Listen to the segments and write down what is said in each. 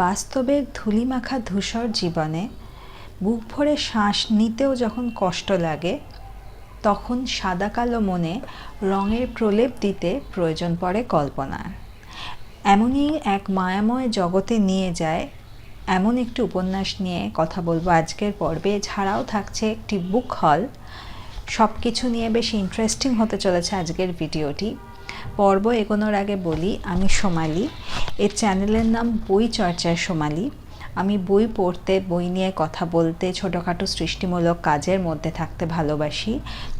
বাস্তবের ধূলিমাখা ধূসর জীবনে বুক ভরে শ্বাস নিতেও যখন কষ্ট লাগে, তখন সাদা কালো মনে রঙের প্রলেপ দিতে প্রয়োজন পড়ে কল্পনার। এমনই এক মায়াময় জগতে নিয়ে যায় এমন একটি উপন্যাস নিয়ে কথা বলবো আজকের পর্বে। এছাড়াও থাকছে একটি বুক হল। সব কিছু নিয়ে বেশ ইন্টারেস্টিং হতে চলেছে আজকের ভিডিওটি। পর্ব এগোনোর আগে বলি, আমি সোমালি। এর চ্যানেলের নাম বই চর্চার সোমালি। আমি বই পড়তে, বই নিয়ে কথা বলতে, ছোটোখাটো সৃষ্টিমূলক কাজের মধ্যে থাকতে ভালোবাসি।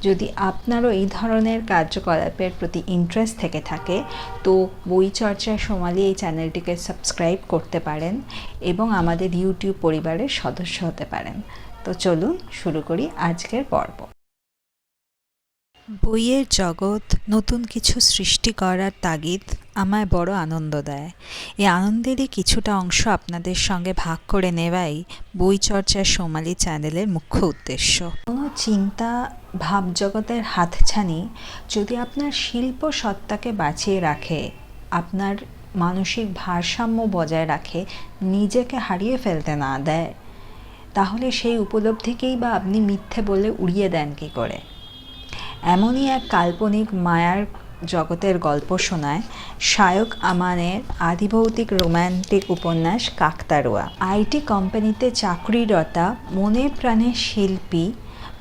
যদি আপনারও এই ধরনের কার্যকলাপের প্রতি ইন্টারেস্ট থেকে থাকে তো বই চর্চার সোমালি এই চ্যানেলটিকে সাবস্ক্রাইব করতে পারেন এবং আমাদের ইউটিউব পরিবারের সদস্য হতে পারেন। তো চলুন শুরু করি আজকের পর্ব। বইয়ের জগৎ, নতুন কিছু সৃষ্টি করার তাগিদ আমায় বড় আনন্দ দেয়। এই আনন্দেরই কিছুটা অংশ আপনাদের সঙ্গে ভাগ করে নেওয়াই বই চর্চার সোমালি চ্যানেলের মুখ্য উদ্দেশ্য। কোনো চিন্তা ভাবজগতের হাতছানি যদি আপনার শিল্প সত্তাকে বাঁচিয়ে রাখে, আপনার মানসিক ভারসাম্য বজায় রাখে, নিজেকে হারিয়ে ফেলতে না দেয়, তাহলে সেই উপলব্ধিকেই বা আপনি মিথ্যে বলে উড়িয়ে দেন কী করে? এমনই এক কাল্পনিক মায়ার জগতের গল্প শোনায় শায়ক আমানের আদিভৌতিক রোম্যান্টিক উপন্যাস কাকতাড়ুয়া। আইটি কোম্পানিতে চাকরিরতা মনে প্রাণে শিল্পী,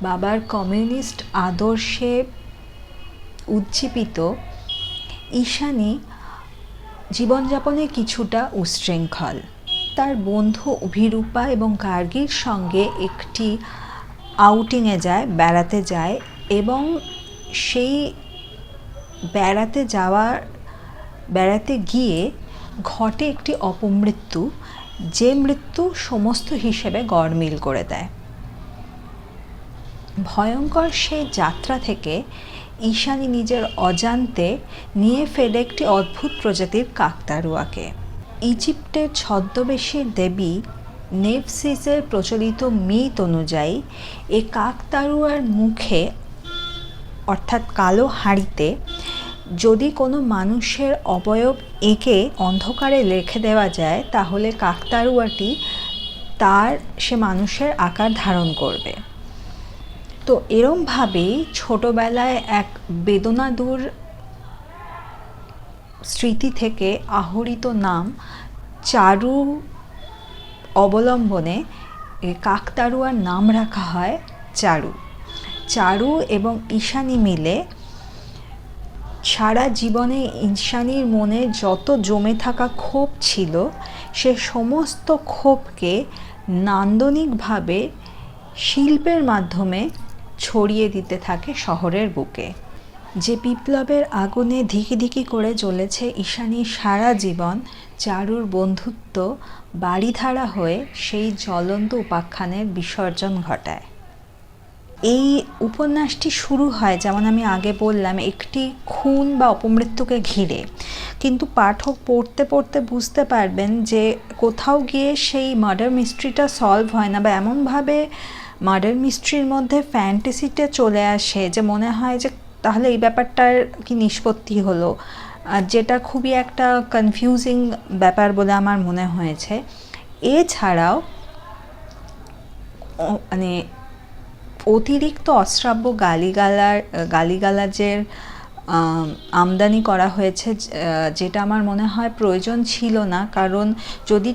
বাবার কমিউনিস্ট আদর্শে উজ্জীবিত ঈশানী জীবনযাপনে কিছুটা উচ্ছৃঙ্খল। তার বন্ধু অভিরূপা এবং গার্গীর সঙ্গে একটি আউটিংয়ে যায়, বেড়াতে যায়, এবং সেই বেড়াতে গিয়ে ঘটে একটি অপমৃত্যু, যে মৃত্যু সমস্ত হিসেবে গড়মিল করে দেয়। ভয়ঙ্কর সেই যাত্রা থেকে ঈশানী নিজের অজান্তে নিয়ে ফেলে একটি অদ্ভুত প্রজাতির কাকতাড়ুয়াকে। ইজিপ্টের ছদ্মবেশী দেবী নেফসিসের প্রচলিত মিথ অনুযায়ী এই কাকতাড়ুয়ার মুখে, অর্থাৎ কালো হাঁড়িতে, যদি কোনো মানুষের অবয়ব এঁকে অন্ধকারে রেখে দেওয়া যায়, তাহলে কাকতাড়ুয়াটি সে মানুষের আকার ধারণ করবে। তো এরমভাবেই ছোটোবেলায় এক বেদনাদূর স্মৃতি থেকে আহরিত নাম চারু অবলম্বনে কাকতাড়ুয়ার নাম রাখা হয় চারু। চারু এবং ঈশানী মিলে সারা জীবনে ঈশানীর মনে যত জমে থাকা ক্ষোভ ছিল, সে সমস্ত ক্ষোভকে নান্দনিকভাবে শিল্পের মাধ্যমে ছড়িয়ে দিতে থাকে শহরের বুকে। যে বিপ্লবের আগুনে ধিকি ধিকি করে জ্বলেছে ঈশানীর সারা জীবন, চারুর বন্ধুত্ব বাড়িধারা হয়ে সেই জ্বলন্ত উপাখ্যানের বিসর্জন ঘটায়। এই উপন্যাসটি শুরু হয়, যেমন আমি আগে বললাম, একটি খুন বা অপমৃত্যুকে ঘিরে, কিন্তু পাঠক পড়তে পড়তে বুঝতে পারবেন যে কোথাও গিয়ে সেই মার্ডার মিস্ট্রিটা সলভ হয় না, বা এমনভাবে মার্ডার মিস্ট্রির মধ্যে ফ্যান্টাসিটা চলে আসে যে মনে হয় যে তাহলে এই ব্যাপারটার কি নিষ্পত্তি হলো, যেটা খুবই একটা কনফিউজিং ব্যাপার বলে আমার মনে হয়েছে। এছাড়াও মানে অতিরিক্ত অশ্রাব্য গালিগালাজের আমদানি করা হয়েছে, যেটা আমার মনে হয় প্রয়োজন ছিল না। কারণ যদি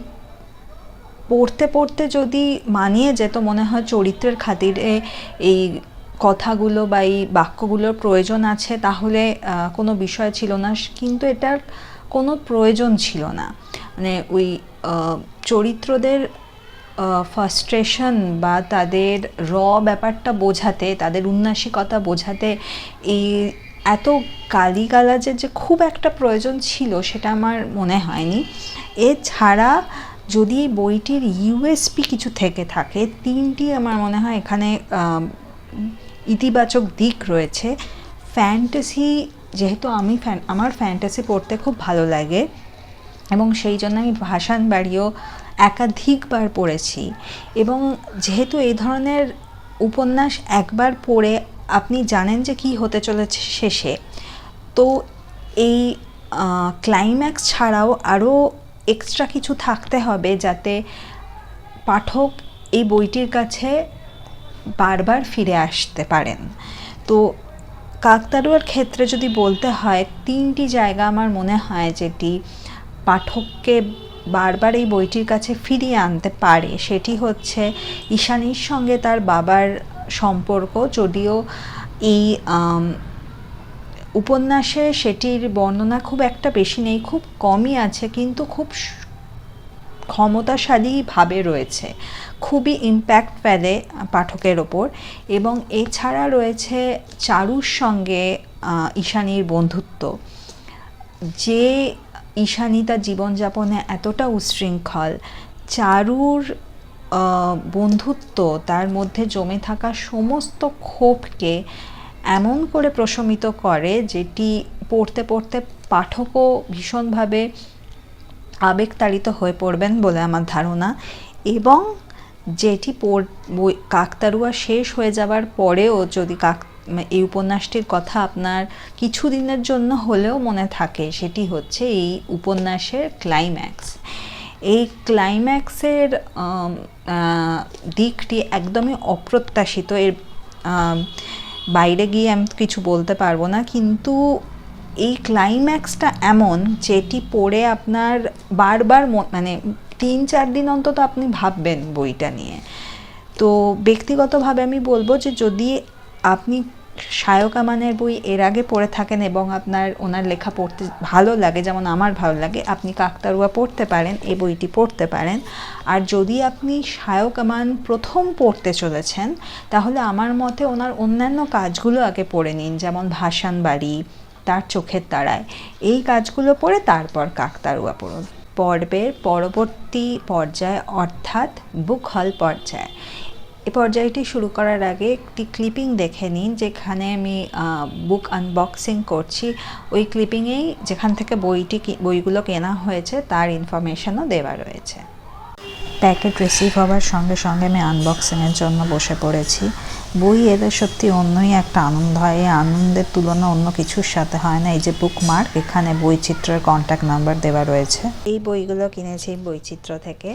পড়তে পড়তে যদি মানিয়ে যেত, মনে হয় চরিত্রের খাতিরে এই কথাগুলো বা এই বাক্যগুলোর প্রয়োজন আছে, তাহলে কোনো বিষয় ছিল না, কিন্তু এটার কোনো প্রয়োজন ছিল না। মানে ওই চরিত্রদের ফ্রাস্ট্রেশন বা তাদের ব্যাপারটা বোঝাতে, তাদের উন্নাসিকতা বোঝাতে এই এত গালিগালাজের যে খুব একটা প্রয়োজন ছিল, সেটা আমার মনে হয়নি। এছাড়া যদি বইটির ইউএসপি কিছু থেকে থাকে, তিনটি আমার মনে হয় এখানে ইতিবাচক দিক রয়েছে। ফ্যান্টাসি, যেহেতু আমার ফ্যান্টাসি পড়তে খুব ভালো লাগে এবং সেই জন্য আমি ভাসান বাড়িও একাধিকবার পড়েছি, এবং যেহেতু এই ধরনের উপন্যাস একবার পড়ে আপনি জানেন যে কী হতে চলেছে শেষে, তো এই ক্লাইম্যাক্স ছাড়াও আরও এক্সট্রা কিছু থাকতে হবে যাতে পাঠক এই বইটির কাছে বারবার ফিরে আসতে পারেন। তো কাকতাড়ুয়ার ক্ষেত্রে যদি বলতে হয়, 3টি জায়গা আমার মনে হয় যেটি পাঠককে বারবার এই বইটির কাছে ফিরিয়ে আনতে পারে। সেটি হচ্ছে ঈশানীর সঙ্গে তার বাবার সম্পর্ক। যদিও এই উপন্যাসে সেটির বর্ণনা খুব একটা বেশি নেই, খুব কমই আছে, কিন্তু খুব ক্ষমতাশালীভাবে রয়েছে, খুবই ইম্প্যাক্ট ফেলে পাঠকের ওপর। এবং এছাড়া রয়েছে চারুর সঙ্গে ঈশানীর বন্ধুত্ব। যে ঈশানী তার জীবনযাপনে এতটা উচ্ছৃঙ্খল, চারুর বন্ধুত্ব তার মধ্যে জমে থাকা সমস্ত ক্ষোভকে এমন করে প্রশমিত করে যেটি পড়তে পড়তে পাঠকও ভীষণভাবে আবেগতাড়িত হয়ে পড়বেন বলে আমার ধারণা। এবং যেটি কাকতাড়ুয়া শেষ হয়ে যাবার পরেও যদি এই উপন্যাসটির কথা আপনার কিছু দিনের জন্য হলেও মনে থাকে, সেটি হচ্ছে এই উপন্যাসের ক্লাইম্যাক্স। এই ক্লাইম্যাক্সের দিকটি একদমই অপ্রত্যাশিত। এর বাইরে গিয়ে আমি কিছু বলতে পারবো না, কিন্তু এই ক্লাইম্যাক্সটা এমন যেটি পড়ে আপনার বারবার মানে 3-4 দিন অন্তত আপনি ভাববেন বইটা নিয়ে। তো ব্যক্তিগতভাবে আমি বলবো যে যদি আপনি সায়ক আমানের বই এর আগে পড়ে থাকেন এবং আপনার ওনার লেখা পড়তে ভালো লাগে, যেমন আমার ভালো লাগে, আপনি কাকতাড়ুয়া পড়তে পারেন, এই বইটি পড়তে পারেন। আর যদি আপনি সায়ক আমান প্রথম পড়তে চলেছেন, তাহলে আমার মতে ওনার অন্যান্য কাজগুলো আগে পড়ে নিন, যেমন ভাসান বাড়ি, তার চোখের তারায়, এই কাজগুলো পড়ে তারপর কাকতাড়ুয়া পড়ুন। পর্বের পরবর্তী পর্যায় অর্থাৎ বুক হল পর্যায়, এই পর্যায়টি শুরু করার আগে একটি ক্লিপিং দেখে নিন, যেখানে আমি বুক আনবক্সিং করছি। ওই ক্লিপিংয়েই যেখান থেকে বইগুলো কেনা হয়েছে তার ইনফরমেশনও দেওয়া রয়েছে। প্যাকেট রিসিভ হওয়ার সঙ্গে সঙ্গে আমি আনবক্সিংয়ের জন্য বসে পড়েছি। বই এলে সত্যি অন্যই একটা আনন্দ হয়, এই আনন্দের তুলনা অন্য কিছুর সাথে হয় না। এই যে বুকমার্ক, এখানে বইচিত্রের কন্ট্যাক্ট নাম্বার দেওয়া রয়েছে। এই বইগুলো কিনেছি বইচিত্র থেকে।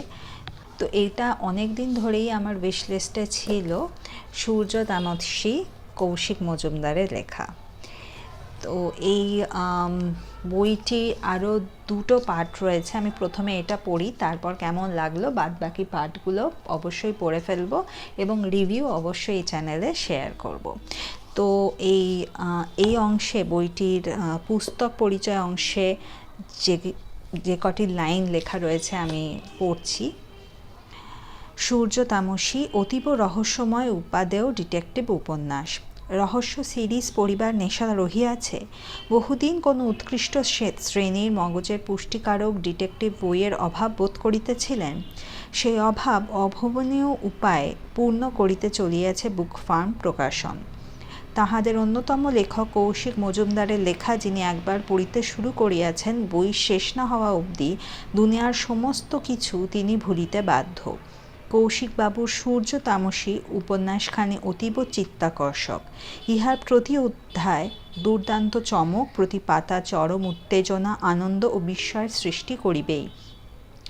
তো এইটা অনেক দিন ধরেই আমার উইশ লিস্টে ছিল, সূর্য তামসী, কৌশিক মজুমদারের লেখা। তো এই বইটি আরও 2টো পার্ট রয়েছে। আমি প্রথমে এটা পড়ি, তারপর কেমন লাগলো বাদ বাকি পার্টগুলো অবশ্যই পড়ে ফেলবো এবং রিভিউ অবশ্যই এই চ্যানেলে শেয়ার করব। তো এই অংশে, বইটির পুস্তক পরিচয় অংশে যে কটি লাইন লেখা রয়েছে আমি পড়ছি। সূর্য তামসী অতীব রহস্যময় উপাদেয় ডিটেকটিভ উপন্যাস। রহস্য সিরিজ পড়িবার নেশা রহিয়াছে। বহুদিন কোনো উৎকৃষ্ট শ্রেণীর মগজের পুষ্টিকারক ডিটেকটিভ বইয়ের অভাব বোধ করিতেছিলেন। সেই অভাব অভাবনীয় উপায়ে পূর্ণ করিতে চলিয়াছে বুক ফার্ম প্রকাশন। তাহাদের অন্যতম লেখক কৌশিক মজুমদারের লেখা যিনি একবার পড়িতে শুরু করিয়াছেন, বই শেষ না হওয়া অবধি দুনিয়ার সমস্ত কিছু তিনি ভুলিতে বাধ্য। কৌশিকবাবুর সূর্য তামসী উপন্যাসখানি অতীব চিত্তাকর্ষক। ইহার প্রতি অধ্যায় দুর্দান্ত চমক, প্রতি পাতা চরম উত্তেজনা, আনন্দ ও বিস্ময়ের সৃষ্টি করিবেই।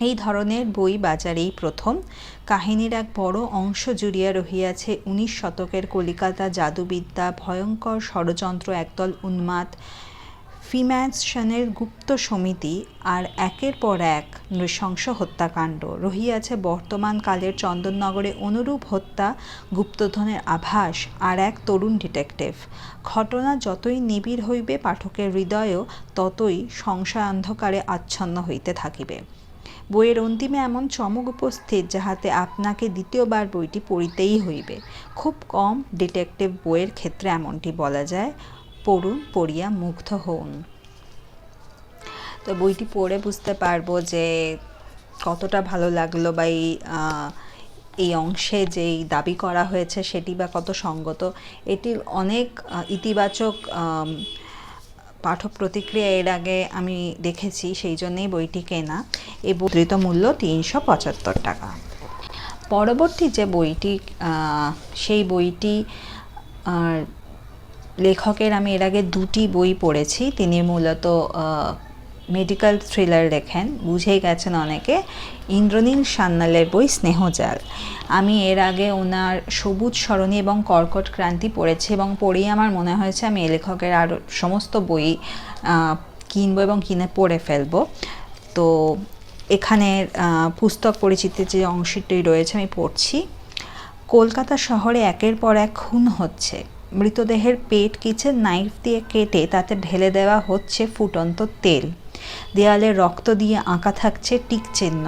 এই ধরনের বই বাজারেই প্রথম। কাহিনীর এক বড় অংশ জুড়িয়া রহিয়াছে 19 শতকের কলিকাতা জাদুবিদ্যা, ভয়ঙ্কর ষড়যন্ত্র, একদল উন্মাদ ফ্রিম্যাসনের গুপ্ত সমিতি, আর একের পর এক নৃশংস হত্যাকাণ্ড। রহিয়াছে বর্তমান কালের চন্দননগরে অনুরূপ হত্যা, গুপ্তধনের আভাস, আর এক তরুণ ডিটেকটিভ। ঘটনা যতই নিবিড় হইবে, পাঠকের হৃদয়ও ততই সংশয় অন্ধকারে আচ্ছন্ন হইতে থাকিবে। বইয়ের অন্তিমে এমন চমক উপস্থিত, যাহাতে আপনাকে দ্বিতীয়বার বইটি পড়িতেই হইবে। খুব কম ডিটেকটিভ বইয়ের ক্ষেত্রে এমনটি বলা যায়। পড়ুন, পড়িয়া মুগ্ধ হউন। তো বইটি পড়ে বুঝতে পারবো যে কতটা ভালো লাগলো, বা এই অংশে যেই দাবি করা হয়েছে সেটি বা কত সঙ্গত। এটির অনেক ইতিবাচক পাঠক প্রতিক্রিয়া এর আগে আমি দেখেছি, সেই জন্যেই বইটি কেনা। এই মুদ্রিত মূল্য 375 টাকা। পরবর্তী যে বইটি, সেই বইটি লেখকের আমি এর আগে 2টি বই পড়েছি। তিনি মূলত মেডিকেল থ্রিলার লেখেন, বুঝেই গেছেন অনেকে, ইন্দ্রনীল সান্যালের বই স্নেহজাল। আমি এর আগে ওনার সবুজ সরণি এবং কর্কট ক্রান্তি পড়েছি এবং পড়েই আমার মনে হয়েছে আমি এই লেখকের আরও সমস্ত বই কিনবো এবং কিনে পড়ে ফেলবো। তো এখানে পুস্তক পরিচিতির যে অংশটি রয়েছে আমি পড়ছি। কলকাতা শহরে একের পর এক খুন হচ্ছে। মৃতদেহের পেট কিচেন নাইফ দিয়ে কেটে তাতে ঢেলে দেওয়া হচ্ছে ফুটন্ত তেল। দেয়ালে রক্ত দিয়ে আঁকা থাকছে টিক চিহ্ন।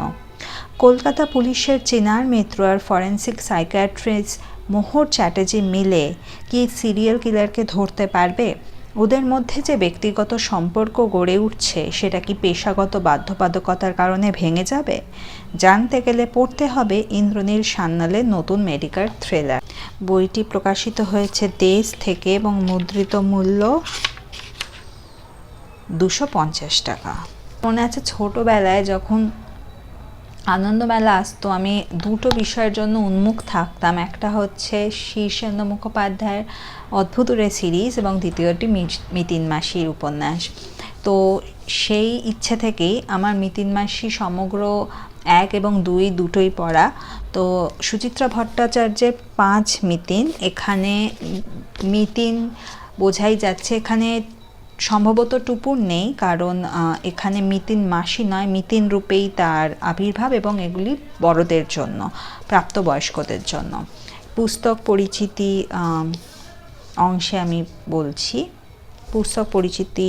কলকাতা পুলিশের চেনার মিত্র আর ফরেন্সিক সাইকিয়াট্রিস্ট মোহর চ্যাটার্জি মিলে কি সিরিয়াল কিলারকে ধরতে পারবে? ওদের মধ্যে যে ব্যক্তিগত সম্পর্ক গড়ে উঠছে সেটা কি পেশাগত বাধ্যবাধকতার কারণে ভেঙে যাবে? জানতে গেলে পড়তে হবে ইন্দ্রনীল সান্যালের নতুন মেডিকেল থ্রিলার। বইটি প্রকাশিত হয়েছে দেশ থেকে এবং মুদ্রিত মূল্য 250 টাকা। মনে আছে ছোটোবেলায় যখন আনন্দমেলা আসতো আমি দুটো বিষয়ের জন্য উন্মুখ থাকতাম, একটা হচ্ছে শীর্ষেন্দু মুখোপাধ্যায়ের অদ্ভুতুরে সিরিজ এবং দ্বিতীয়টি মিতিন মাসির উপন্যাস। তো সেই ইচ্ছে থেকেই আমার মিতিন মাসি সমগ্র 1 এবং 2 দুটোই পড়া। তো সুচিত্রা ভট্টাচার্যের 5 মিতিন, এখানে মিতিন বোঝাই যাচ্ছে, এখানে সম্ভবত টুপুর নেই, কারণ এখানে মিতিন মাসি নয়, মিতিন রূপেই তার আবির্ভাব এবং এগুলি বড়দের জন্য, প্রাপ্তবয়স্কদের জন্য। পুস্তক পরিচিতি অংশে আমি বলছি, পুস্তক পরিচিতি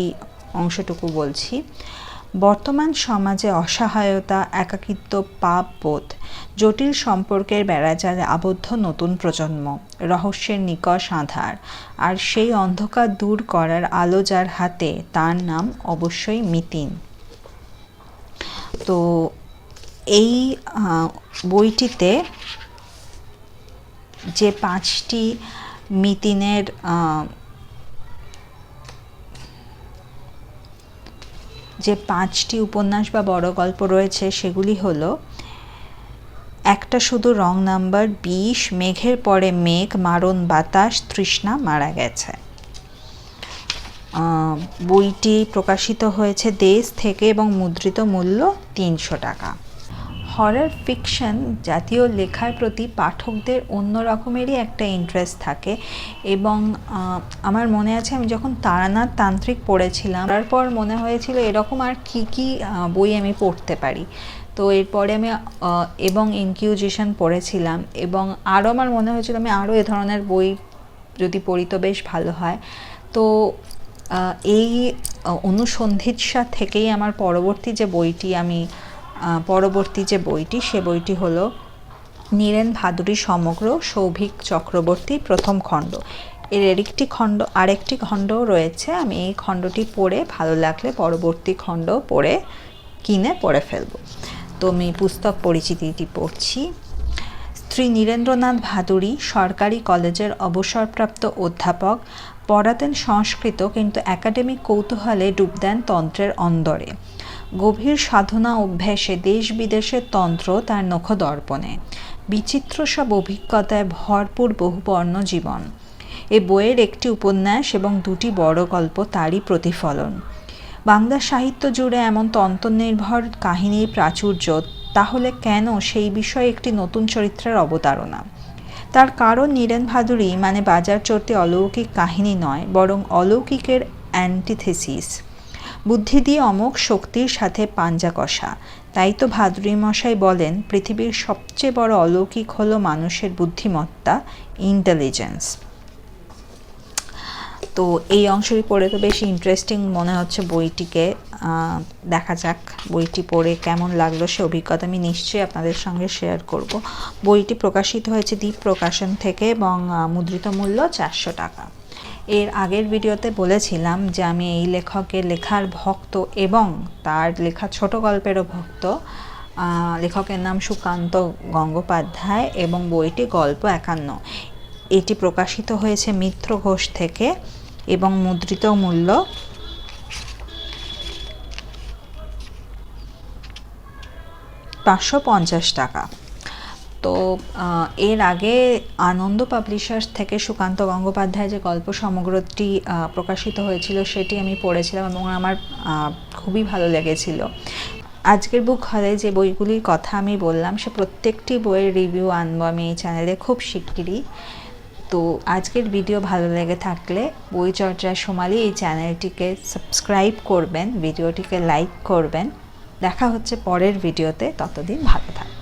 অংশটুকু বলছি। বর্তমান সমাজে অসহায়তা, একাকিত্ব, পাপবোধ, জটিল সম্পর্কের বেড়াজালে আবদ্ধ নতুন প্রজন্ম, রহস্যের নিকষ আঁধার, আর সেই অন্ধকার দূর করার আলো যার হাতে তার নাম অবশ্যই মিতিন। তো এই বইটিতে যে 5টি মিতিনের যে 5টি উপন্যাস বা বড় গল্প রয়েছে সেগুলি হলো, একটা শুধু রং নাম্বার 20, মেঘের পরে মেঘ, মারণ বাতাস, তৃষ্ণা মারা গেছে। বইটি প্রকাশিত হয়েছে দেশ থেকে এবং মুদ্রিত মূল্য 300 টাকা। হরর ফিকশন জাতীয় লেখার প্রতি পাঠকদের অন্য রকমেরই একটা ইন্টারেস্ট থাকে এবং আমার মনে আছে আমি যখন তারানাথ তান্ত্রিক পড়েছিলাম তারপর মনে হয়েছিল এরকম আর কি বই আমি পড়তে পারি। তো এরপরে আমি এবং ইনকিউজিশন পড়েছিলাম এবং আরও আমার মনে হয়েছিল আমি আরও এ ধরনের বই যদি পড়ি তো বেশ ভালো হয়। তো এই অনুসন্ধিৎসা থেকেই আমার পরবর্তী যে বইটি সে বইটি হলো নীরেন ভাদুড়ী সমগ্র, সৌভিক চক্রবর্তী, প্রথম খণ্ড। এর আরেকটি খণ্ডও রয়েছে, আমি এই খণ্ডটি পড়ে ভালো লাগলে পরবর্তী খণ্ড কিনে পড়ে ফেলবো। তো আমি পুস্তক পরিচিতিটি পড়ছি। শ্রী নীরেন্দ্রনাথ ভাদুড়ী সরকারি কলেজের অবসরপ্রাপ্ত অধ্যাপক, পড়াতেন সংস্কৃত, কিন্তু একাডেমিক কৌতূহলে ডুব দেন তন্ত্রের অন্দরে। গভীর সাধনা অভ্যাসে দেশ বিদেশের তন্ত্র তার নখদর্পণে, বিচিত্র সব অভিজ্ঞতায় ভরপুর বহুবর্ণ জীবন। এ বইয়ের একটি উপন্যাস এবং 2টি বড় গল্প তারই প্রতিফলন। বাংলা সাহিত্য জুড়ে এমন তন্ত্রনির্ভর কাহিনীর প্রাচুর্য, তাহলে কেন সেই বিষয়ে একটি নতুন চরিত্রের অবতারণা? তার কারণ নীরেন ভাদুড়ী মানে বাজার চড়তে অলৌকিক কাহিনী নয়, বরং অলৌকিকের অ্যান্টিথেসিস। বুদ্ধি দিয়ে অমোঘ শক্তির সাথে পাঞ্জা কষা। তাই তো ভাদুড়ী মশাই বলেন পৃথিবীর সবচেয়ে বড় অলৌকিক হলো মানুষের বুদ্ধিমত্তা, ইন্টেলিজেন্স। তো এই অংশটি পড়ে তো বেশ ইন্টারেস্টিং মনে হচ্ছে বইটিকে। দেখা যাক বইটি পড়ে কেমন লাগলো, সে অভিজ্ঞতা আমি নিশ্চয়ই আপনাদের সঙ্গে শেয়ার করব। বইটি প্রকাশিত হয়েছে দ্বীপ প্রকাশন থেকে এবং মুদ্রিত মূল্য 400 টাকা। এর আগের ভিডিওতে বলেছিলাম যে আমি এই লেখকের লেখার ভক্ত এবং তার লেখা ছোট গল্পেরও ভক্ত। লেখকের নাম সুকান্ত গঙ্গোপাধ্যায় এবং বইটি গল্প 51। এটি প্রকাশিত হয়েছে মিত্র ঘোষ থেকে এবং মুদ্রিত মূল্য 550 টাকা। তো এর আগে আনন্দ পাবলিশার্স থেকে সুকান্ত গঙ্গোপাধ্যায় যে গল্প সমগ্রটি প্রকাশিত হয়েছিল সেটি আমি পড়েছিলাম এবং আমার খুবই ভালো লেগেছিল। আজকের বুক হলে যে বইগুলির কথা আমি বললাম সে প্রত্যেকটি বইয়ের রিভিউ আনবো আমি এই চ্যানেলে খুব শিগগিরই। তো আজকের ভিডিও ভালো লেগে থাকলে বই চর্চা সোমালি এই চ্যানেলটিকে সাবস্ক্রাইব করবেন, ভিডিওটিকে লাইক করবেন। দেখা হচ্ছে পরের ভিডিওতে, ততদিন ভালো থাকবেন।